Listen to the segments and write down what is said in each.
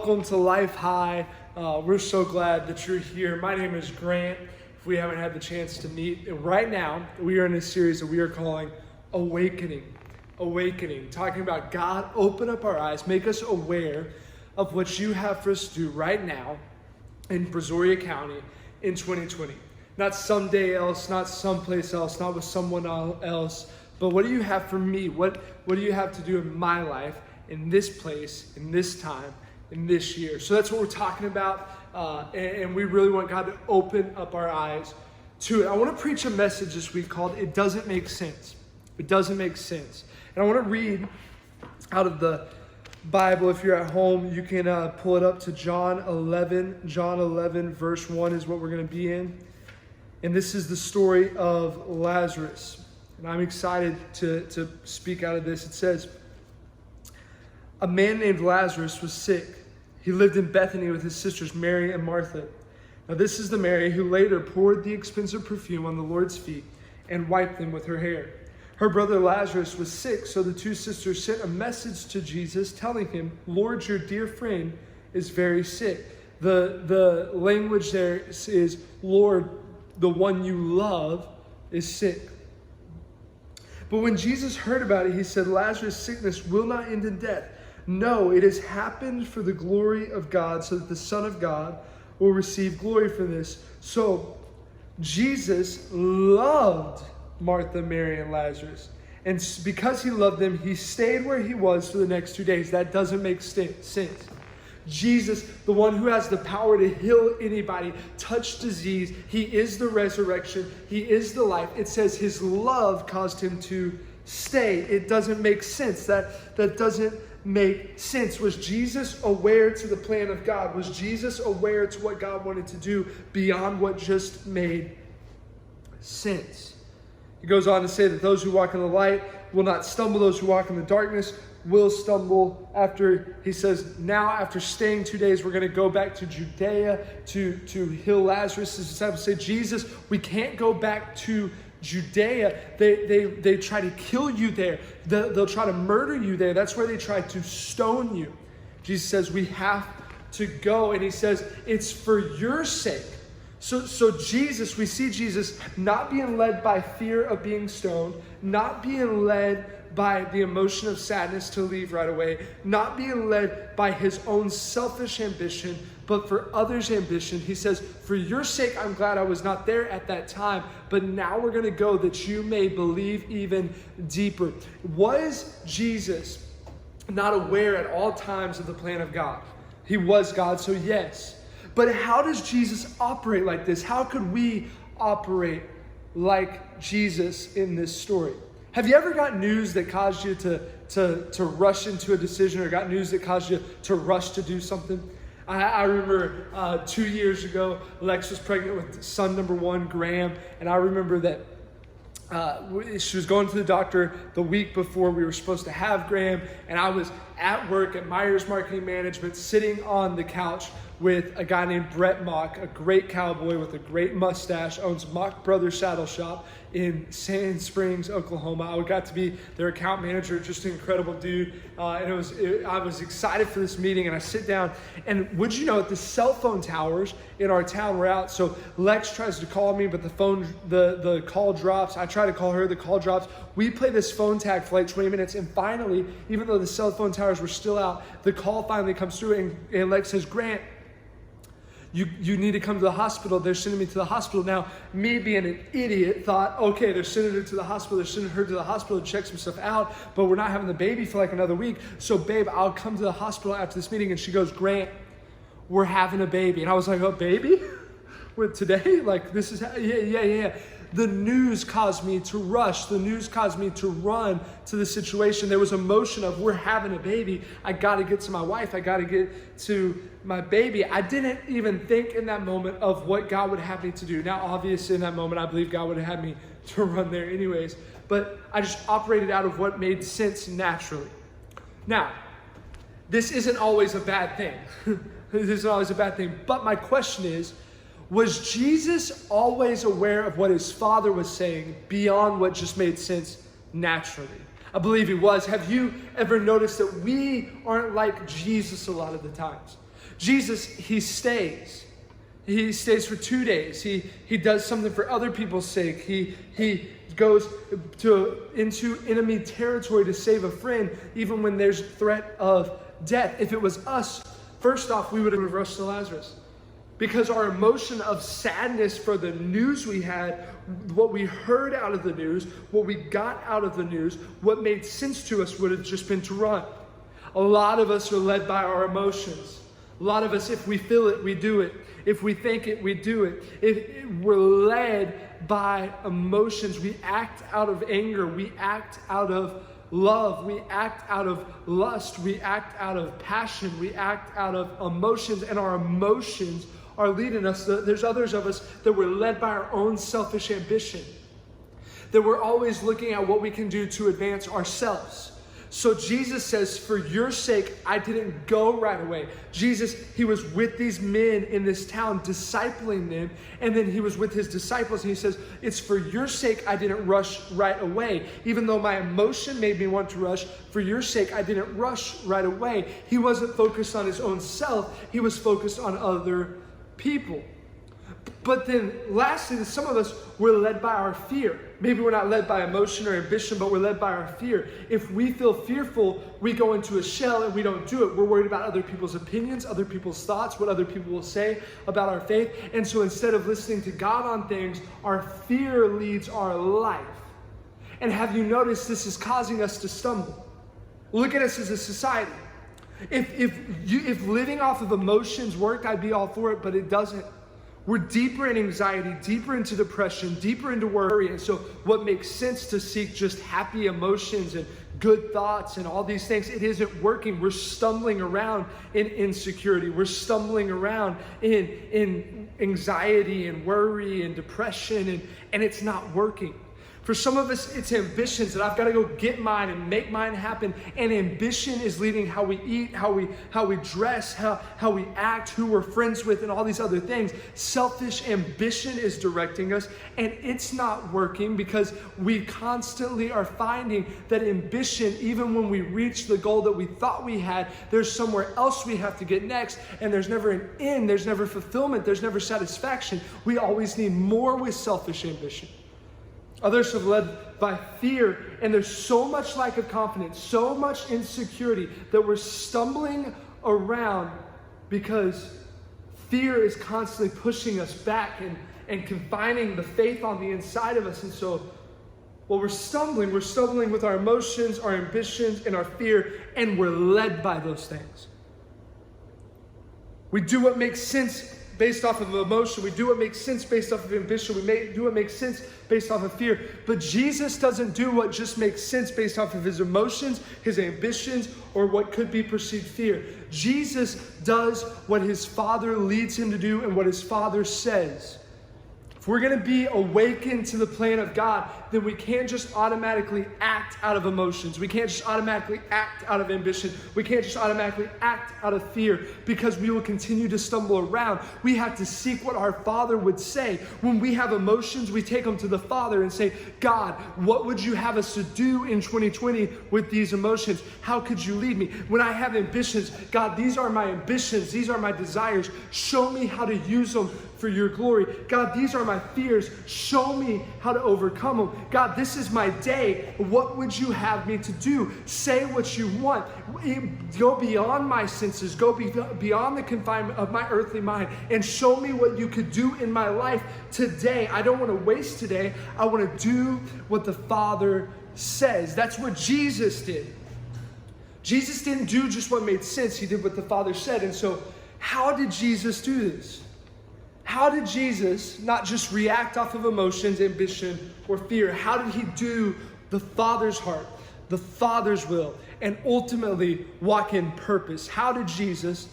Welcome to Life High. We're so glad that you're here. My name is Grant. If we haven't had the chance to meet, right now we are in a series that we are calling Awakening. Awakening, talking about God, open up our eyes, make us aware of what you have for us to do right now in Brazoria County in 2020. Not someday else, not someplace else, not with someone else, but what do you have for me? What do you have to do in my life, in this place, in this time, in this year? So that's what we're talking about, and we really want God to open up our eyes to it. I want to preach a message this week called It Doesn't Make Sense. It doesn't make sense. And I want to read out of the Bible. If you're at home, you can pull it up to John 11. John 11 verse 1 is what we're going to be in. And this is the story of Lazarus. And I'm excited to speak out of this. It says, a man named Lazarus was sick. He lived in Bethany with his sisters Mary and Martha. Now this is the Mary who later poured the expensive perfume on the Lord's feet and wiped them with her hair. Her brother Lazarus was sick, so the two sisters sent a message to Jesus telling him, Lord, your dear friend is very sick. The language there is, Lord, the one you love is sick. But when Jesus heard about it, he said, Lazarus' sickness will not end in death. No, it has happened for the glory of God, so that the Son of God will receive glory for this. So Jesus loved Martha, Mary, and Lazarus. And because he loved them, he stayed where he was for the next 2 days. That doesn't make sense. Jesus, the one who has the power to heal anybody, touch disease, he is the resurrection, he is the life. It says his love caused him to stay. It doesn't make sense. That doesn't make sense. Was Jesus aware to the plan of God? Was Jesus aware to what God wanted to do beyond what just made sense? He goes on to say that those who walk in the light will not stumble. Those who walk in the darkness will stumble. After, he says, now after staying 2 days, we're going to go back to Judea to heal Lazarus. His disciples say, Jesus, we can't go back to Judea. They try to kill you there. They'll try to murder you there. That's where they try to stone you. Jesus says, we have to go. And he says, it's for your sake. So Jesus, we see Jesus not being led by fear of being stoned, not being led by the emotion of sadness to leave right away, not being led by his own selfish ambition, but for others' ambition. He says, for your sake, I'm glad I was not there at that time, but now we're going to go that you may believe even deeper. Was Jesus not aware at all times of the plan of God? He was God, so yes. But how does Jesus operate like this? How could we operate like Jesus in this story? Have you ever got news that caused you to rush into a decision, or got news that caused you to rush to do something? I remember 2 years ago, Lex was pregnant with son number 1, Graham, and I remember that she was going to the doctor the week before we were supposed to have Graham, and I was at work at Myers Marketing Management, sitting on the couch with a guy named Brett Mock, a great cowboy with a great mustache, owns Mock Brothers Saddle Shop in Sand Springs, Oklahoma. I got to be their account manager, just an incredible dude. I was excited for this meeting, and I sit down, and would you know, the cell phone towers in our town were out. So Lex tries to call me, but the call drops. I try to call her, the call drops. We play this phone tag for like 20 minutes, and finally, even though the cell phone towers were still out, the call finally comes through, and Lex says, Grant, you need to come to the hospital. They're sending me to the hospital. Now, me being an idiot thought, okay, they're sending her to the hospital. They're sending her to the hospital to check some stuff out, but we're not having the baby for like another week. So, babe, I'll come to the hospital after this meeting. And she goes, Grant, we're having a baby. And I was like, oh, baby? With today? Like, this is, yeah. The news caused me to rush. The news caused me to run to the situation. There was emotion of, we're having a baby. I got to get to my wife. I got to get to my baby. I didn't even think in that moment of what God would have me to do. Now, obviously, in that moment, I believe God would have had me to run there anyways. But I just operated out of what made sense naturally. Now, this isn't always a bad thing. This isn't always a bad thing. But my question is, was Jesus always aware of what his Father was saying beyond what just made sense naturally? I believe he was. Have you ever noticed that we aren't like Jesus a lot of the times? Jesus, he stays. He stays for 2 days. He does something for other people's sake. He goes into enemy territory to save a friend, even when there's threat of death. If it was us, first off, we would have rushed to Lazarus. Because our emotion of sadness for the news we had, what we heard out of the news, what we got out of the news, what made sense to us would have just been to run. A lot of us are led by our emotions. A lot of us, if we feel it, we do it. If we think it, we do it. If we're led by emotions, we act out of anger, we act out of love, we act out of lust, we act out of passion, we act out of emotions, and our emotions are leading us. There's others of us that we're led by our own selfish ambition, that we're always looking at what we can do to advance ourselves. So Jesus says, for your sake, I didn't go right away. Jesus, he was with these men in this town, discipling them, and then he was with his disciples, and he says, it's for your sake I didn't rush right away. Even though my emotion made me want to rush, for your sake I didn't rush right away. He wasn't focused on his own self, he was focused on other people. But then lastly, some of us, we're led by our fear. Maybe we're not led by emotion or ambition, but we're led by our fear. If we feel fearful, we go into a shell and we don't do it. We're worried about other people's opinions, other people's thoughts, what other people will say about our faith. And so instead of listening to God on things, our fear leads our life. And have you noticed this is causing us to stumble? Look at us as a society. If living off of emotions worked, I'd be all for it, but it doesn't. We're deeper in anxiety, deeper into depression, deeper into worry. And so what makes sense to seek just happy emotions and good thoughts and all these things, it isn't working. We're stumbling around in insecurity. We're stumbling around in anxiety and worry and depression, and it's not working. For some of us, it's ambitions that I've got to go get mine and make mine happen. And ambition is leading how we eat, how we dress, how we act, who we're friends with, and all these other things. Selfish ambition is directing us, and it's not working because we constantly are finding that ambition, even when we reach the goal that we thought we had, there's somewhere else we have to get next, and there's never an end, there's never fulfillment, there's never satisfaction. We always need more with selfish ambition. Others are led by fear, and there's so much lack of confidence, so much insecurity that we're stumbling around because fear is constantly pushing us back and confining the faith on the inside of us. And so, well, we're stumbling with our emotions, our ambitions, and our fear, and we're led by those things. We do what makes sense based off of emotion. We do what makes sense based off of ambition. We do what makes sense based off of fear. But Jesus doesn't do what just makes sense based off of his emotions, his ambitions, or what could be perceived fear. Jesus does what his Father leads him to do and what his Father says. If we're going to be awakened to the plan of God, then we can't just automatically act out of emotions. We can't just automatically act out of ambition. We can't just automatically act out of fear, because we will continue to stumble around. We have to seek what our Father would say. When we have emotions, we take them to the Father and say, God, what would you have us to do in 2020 with these emotions? How could you lead me? When I have ambitions, God, these are my ambitions. These are my desires. Show me how to use them for your glory. God, these are my fears. Show me how to overcome them. God, this is my day. What would you have me to do? Say what you want. Go beyond my senses. Go beyond the confinement of my earthly mind and show me what you could do in my life today. I don't want to waste today. I want to do what the Father says. That's what Jesus did. Jesus didn't do just what made sense. He did what the Father said. And so, how did Jesus do this? How did Jesus not just react off of emotions, ambition, or fear? How did he do the Father's heart, the Father's will, and ultimately walk in purpose? How did Jesus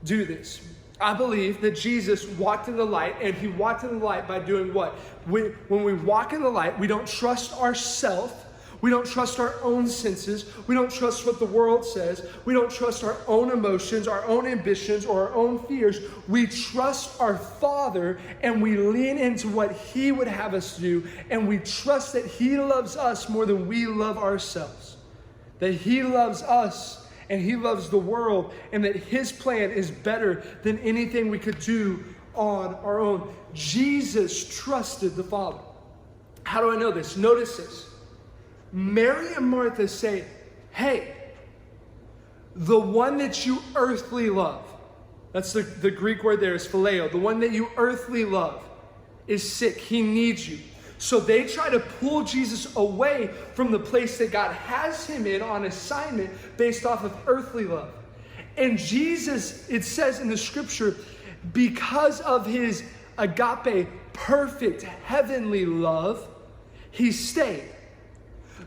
do this? I believe that Jesus walked in the light, and he walked in the light by doing what? When we walk in the light, we don't trust ourselves. We don't trust our own senses. We don't trust what the world says. We don't trust our own emotions, our own ambitions, or our own fears. We trust our Father, and we lean into what he would have us do, and we trust that he loves us more than we love ourselves. That he loves us, and he loves the world, and that his plan is better than anything we could do on our own. Jesus trusted the Father. How do I know this? Notice this. Mary and Martha say, hey, the one that you earthly love, that's the Greek word there is phileo, the one that you earthly love is sick. He needs you. So they try to pull Jesus away from the place that God has him in on assignment based off of earthly love. And Jesus, it says in the scripture, because of his agape, perfect heavenly love, he stayed.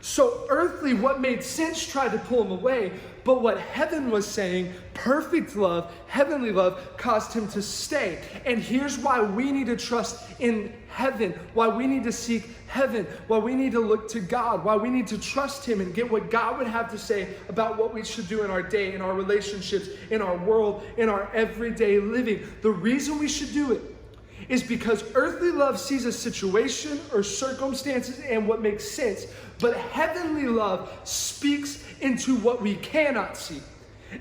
So earthly, what made sense tried to pull him away, but what heaven was saying, perfect love, heavenly love, caused him to stay. And here's why we need to trust in heaven, why we need to seek heaven, why we need to look to God, why we need to trust him and get what God would have to say about what we should do in our day, in our relationships, in our world, in our everyday living. The reason we should do it is because earthly love sees a situation or circumstances and what makes sense, but heavenly love speaks into what we cannot see.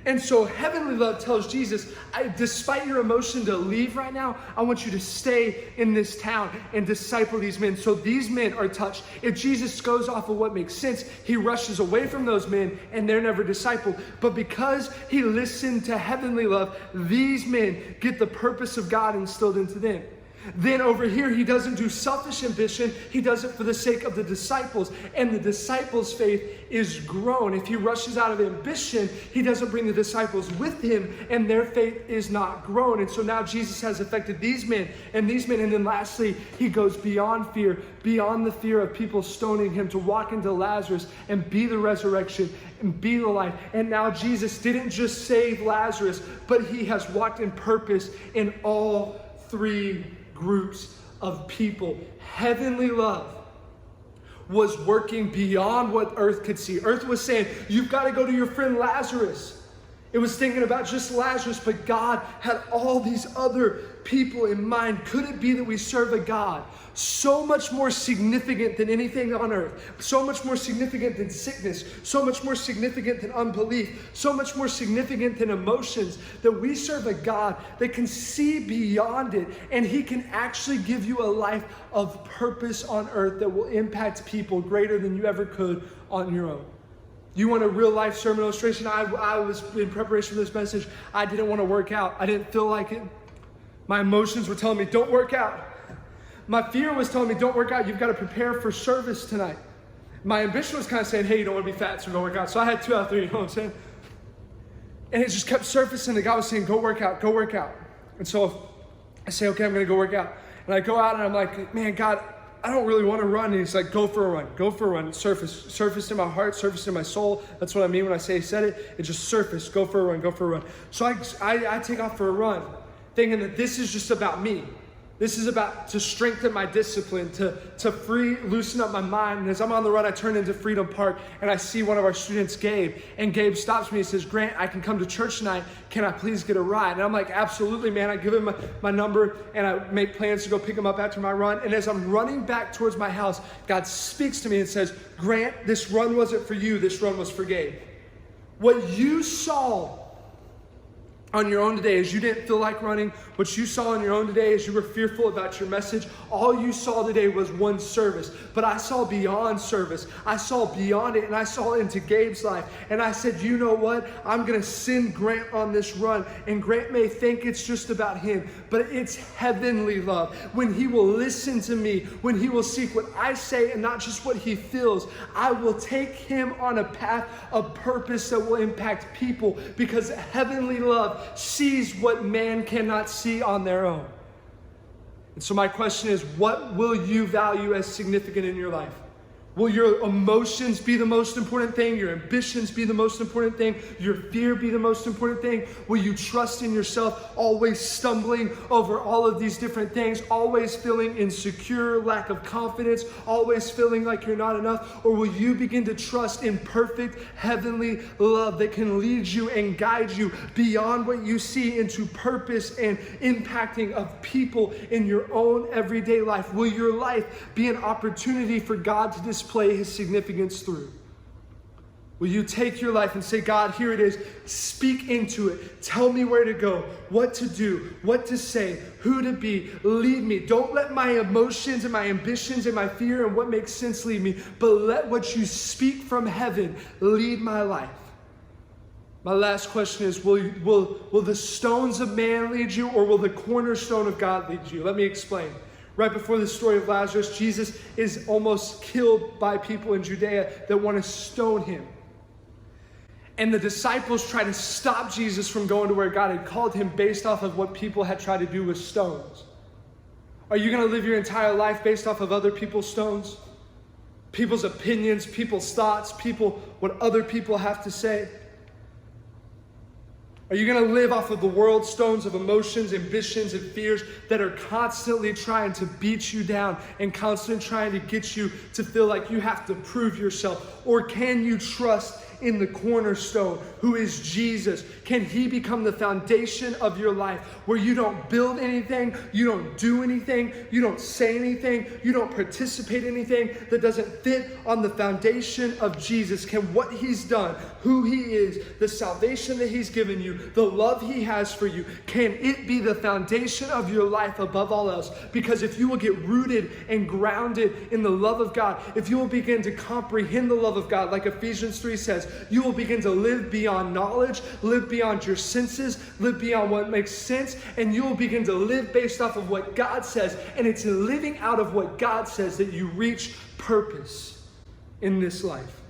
And so heavenly love tells Jesus, despite your emotion to leave right now, I want you to stay in this town and disciple these men. So these men are touched. If Jesus goes off of what makes sense, he rushes away from those men and they're never discipled. But because he listened to heavenly love, these men get the purpose of God instilled into them. Then over here, he doesn't do selfish ambition. He does it for the sake of the disciples. And the disciples' faith is grown. If he rushes out of ambition, he doesn't bring the disciples with him, and their faith is not grown. And so now Jesus has affected these men and these men. And then lastly, he goes beyond fear, beyond the fear of people stoning him, to walk into Lazarus and be the resurrection and be the life. And now Jesus didn't just save Lazarus, but he has walked in purpose in all three groups of people. Heavenly love was working beyond what earth could see. Earth was saying, you've got to go to your friend Lazarus. It was thinking about just Lazarus, but God had all these other people in mind. Could it be that we serve a God so much more significant than anything on earth, so much more significant than sickness, so much more significant than unbelief, so much more significant than emotions, that we serve a God that can see beyond it, and he can actually give you a life of purpose on earth that will impact people greater than you ever could on your own. You want a real life sermon illustration? I was in preparation for this message. I didn't want to work out. I didn't feel like it. My emotions were telling me, don't work out. My fear was telling me, don't work out. You've got to prepare for service tonight. My ambition was kind of saying, hey, you don't want to be fat, so go work out. So I had 2 out of 3, you know what I'm saying? And it just kept surfacing. The God was saying, go work out, go work out. And so I say, okay, I'm going to go work out. And I go out and I'm like, man, God, I don't really want to run. And he's like, go for a run, go for a run. Surface in my heart, surface in my soul. That's what I mean when I say said it. It just surfaced, go for a run, go for a run. So I take off for a run, thinking that this is just about me. This is about to strengthen my discipline, to loosen up my mind. And as I'm on the run, I turn into Freedom Park and I see one of our students, Gabe. And Gabe stops me and says, Grant, I can come to church tonight. Can I please get a ride? And I'm like, absolutely, man. I give him my number and I make plans to go pick him up after my run. And as I'm running back towards my house, God speaks to me and says, Grant, this run wasn't for you. This run was for Gabe. What you saw on your own today is you didn't feel like running. What you saw on your own today is you were fearful about your message. All you saw today was one service. But I saw beyond service. I saw beyond it, and I saw into Gabe's life. And I said, you know what? I'm going to send Grant on this run. And Grant may think it's just about him, but it's heavenly love. When he will listen to me, when he will seek what I say and not just what he feels, I will take him on a path of purpose that will impact people, because heavenly love sees what man cannot see on their own. And so my question is, what will you value as significant in your life? Will your emotions be the most important thing? Your ambitions be the most important thing? Your fear be the most important thing? Will you trust in yourself, always stumbling over all of these different things, always feeling insecure, lack of confidence, always feeling like you're not enough? Or will you begin to trust in perfect heavenly love that can lead you and guide you beyond what you see into purpose and impacting of people in your own everyday life? Will your life be an opportunity for God to display his significance through? Will you take your life and say, God, here it is. Speak into it. Tell me where to go, what to do, what to say, who to be. Lead me. Don't let my emotions and my ambitions and my fear and what makes sense lead me, but let what you speak from heaven lead my life. My last question is, will the stones of man lead you, or will the cornerstone of God lead you? Let me explain. Right before the story of Lazarus, Jesus is almost killed by people in Judea that want to stone him. And the disciples try to stop Jesus from going to where God had called him based off of what people had tried to do with stones. Are you going to live your entire life based off of other people's stones? People's opinions, people's thoughts, what other people have to say? Are you going to live off of the world's stones of emotions, ambitions, and fears that are constantly trying to beat you down and constantly trying to get you to feel like you have to prove yourself? Or can you trust in the cornerstone, who is Jesus? Can he become the foundation of your life, where you don't build anything, you don't do anything, you don't say anything, you don't participate in anything that doesn't fit on the foundation of Jesus? Can what he's done, who he is, the salvation that he's given you, the love he has for you, can it be the foundation of your life above all else? Because if you will get rooted and grounded in the love of God, if you will begin to comprehend the love of God, like Ephesians 3 says, you will begin to live beyond knowledge, live beyond your senses, live beyond what makes sense, and you will begin to live based off of what God says. And it's in living out of what God says that you reach purpose in this life.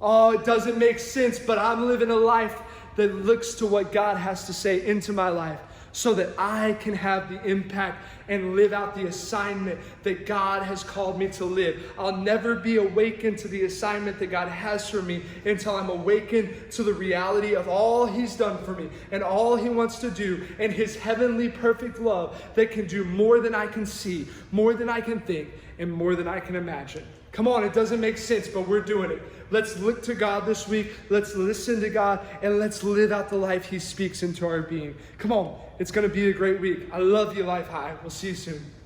Oh, it doesn't make sense, but I'm living a life that looks to what God has to say into my life, so that I can have the impact and live out the assignment that God has called me to live. I'll never be awakened to the assignment that God has for me until I'm awakened to the reality of all he's done for me and all he wants to do, and his heavenly perfect love that can do more than I can see, more than I can think, and more than I can imagine. Come on, it doesn't make sense, but we're doing it. Let's look to God this week. Let's listen to God, and let's live out the life he speaks into our being. Come on, it's going to be a great week. I love you, Life High. We'll see you soon.